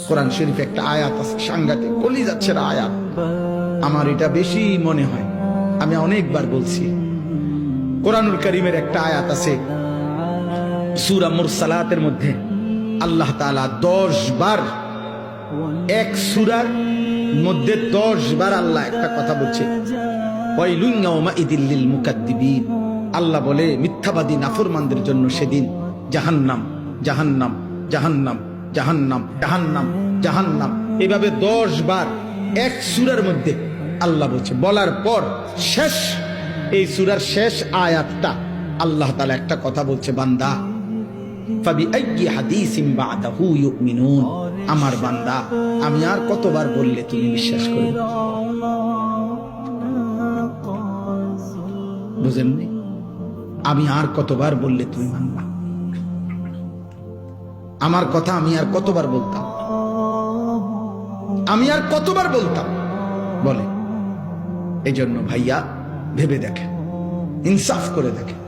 কোরআন শরীফে একটা আয়াত আছে, সাংঘাতিক গলি যাচ্ছে আয়াত। আমার এটা বেশি মনে হয়, আমি অনেকবার বলছি। কোরআনুল কারীমের একটা আয়াত আছে সূরা মুরসালাতের মধ্যে, আল্লাহ তাআলা 10 বার, এক সূরার মধ্যে 10 বার আল্লাহ একটা কথা বলছে, ওয়াইলুন ইয়াউমাইযিল লিল মুকাদ্দিবিন। আল্লাহ বলে মিথ্যাবাদী নাফরমানদের জন্য সেদিন জাহান্নাম, জাহান্নাম, জাহান্নাম, জাহান্নাম, জাহান্নাম, জাহান্নাম, এভাবে 10 বার এক সূরার মধ্যে আল্লাহ বলছে। বলার পর শেষ, এই সূরার শেষ আয়াতটা আল্লাহ তাআলা একটা কথা বলছে, বান্দা ফাবিআইয়ি হাদিসিন বা'দাহু ইউমিনুন। আমার বান্দা, আমি আর কতবার বললে তুমি বিশ্বাস করবে? বুঝেননি? আমি আর কতবার বললে তুমি মানবা? আমার কথা আমি আর কতবার বলতাম? আমি আর কতবার বলতাম বলে? এই জন্য ভাইয়া ভেবে দেখেন, ইনসাফ করে দেখেন।